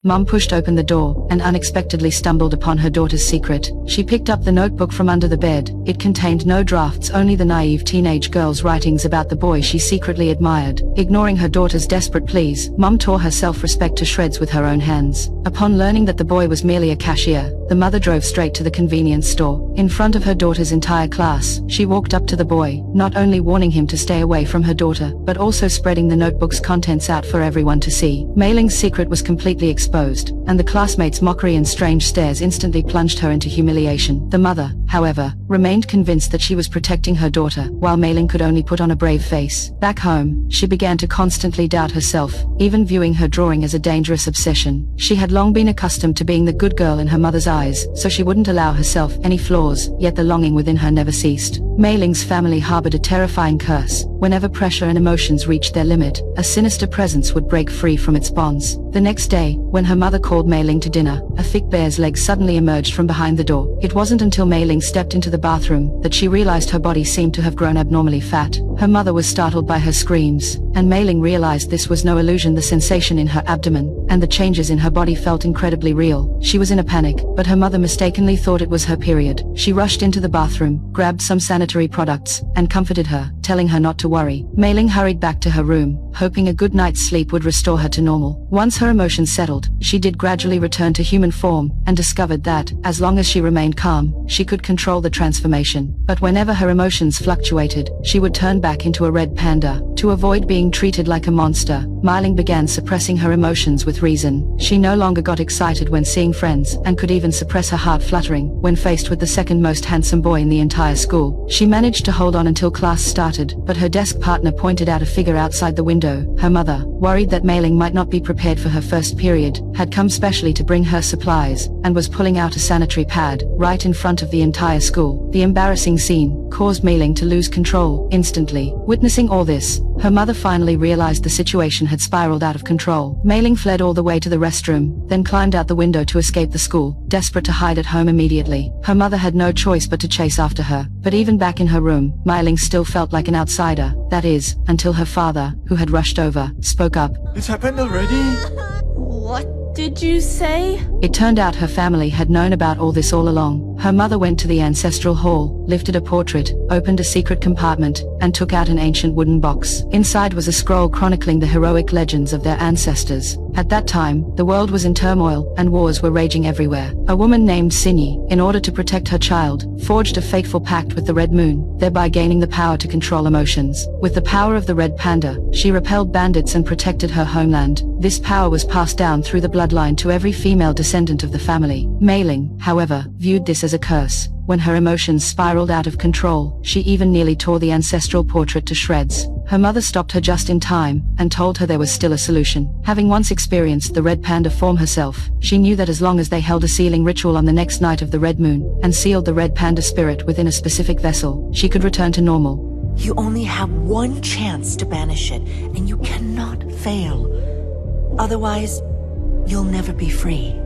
Mom pushed open the door and unexpectedly stumbled upon her daughter's secret. She picked up the notebook from under the bed. It contained no drafts, only the naive teenage girl's writings about the boy she secretly admired. Ignoring her daughter's desperate pleas, Mom tore her self-respect to shreds with her own hands. Upon learning that the boy was merely a cashier, the mother drove straight to the convenience store. In front of her daughter's entire class, she walked up to the boy, not only warning him to stay away from her daughter, but also spreading the notebook's contents out for everyone to see. Mei Ling's secret was completely exposed, and the classmates' mockery and strange stares instantly plunged her into humiliation. The mother, however, remained convinced that she was protecting her daughter, while Mei Ling could only put on a brave face. Back home, she began to constantly doubt herself, even viewing her drawing as a dangerous obsession. She had long been accustomed to being the good girl in her mother's eyes, so she wouldn't allow herself any flaws, yet the longing within her never ceased. Mei Ling's family harbored a terrifying curse. Whenever pressure and emotions reached their limit, a sinister presence would break free from its bonds. The next day, when her mother called Mei Ling to dinner, a thick bear's leg suddenly emerged from behind the door. It wasn't until Mei Ling stepped into the bathroom that she realized her body seemed to have grown abnormally fat. Her mother was startled by her screams, and Mei Ling realized this was no illusion. The sensation in her abdomen and the changes in her body felt incredibly real. She was in a panic, but her mother mistakenly thought it was her period. She rushed into the bathroom, grabbed some sanitary products, and comforted her, telling her not to worry. Mei Ling hurried back to her room, hoping a good night's sleep would restore her to normal. Once her emotions settled, she did gradually return to human form, and discovered that, as long as she remained calm, she could control the transformation. But whenever her emotions fluctuated, she would turn back into a red panda. To avoid being treated like a monster, Mei Ling began suppressing her emotions with reason. She no longer got excited when seeing friends, and could even suppress her heart fluttering when faced with the second most handsome boy in the entire school. She managed to hold on until class started, but her desk partner pointed out a figure outside the window. Her mother, worried that Mei Ling might not be prepared for her first period, had come specially to bring her supplies, and was pulling out a sanitary pad right in front of the entire school. The embarrassing scene caused Mei Ling to lose control instantly. Witnessing all this, her mother finally realized the situation had spiraled out of control. Mei Ling fled all the way to the restroom, then climbed out the window to escape the school, desperate to hide at home immediately. Her mother had no choice but to chase after her, but even back in her room, Mei Ling still felt like an outsider. That is, until her father, who had rushed over, spoke up. It's happened already? What did you say? It turned out her family had known about all this all along. Her mother went to the ancestral hall, lifted a portrait, opened a secret compartment, and took out an ancient wooden box. Inside was a scroll chronicling the heroic legends of their ancestors. At that time, the world was in turmoil, and wars were raging everywhere. A woman named Sinyi, in order to protect her child, forged a fateful pact with the Red Moon, thereby gaining the power to control emotions. With the power of the Red Panda, she repelled bandits and protected her homeland. This power was passed down through the bloodline to every female descendant of the family. Mei Ling, however, viewed this as a curse. When her emotions spiraled out of control, she even nearly tore the ancestral portrait to shreds. Her mother stopped her just in time, and told her there was still a solution. Having once experienced the Red Panda form herself, she knew that as long as they held a sealing ritual on the next night of the Red Moon, and sealed the Red Panda spirit within a specific vessel, she could return to normal. You only have one chance to banish it, and you cannot fail. Otherwise, you'll never be free.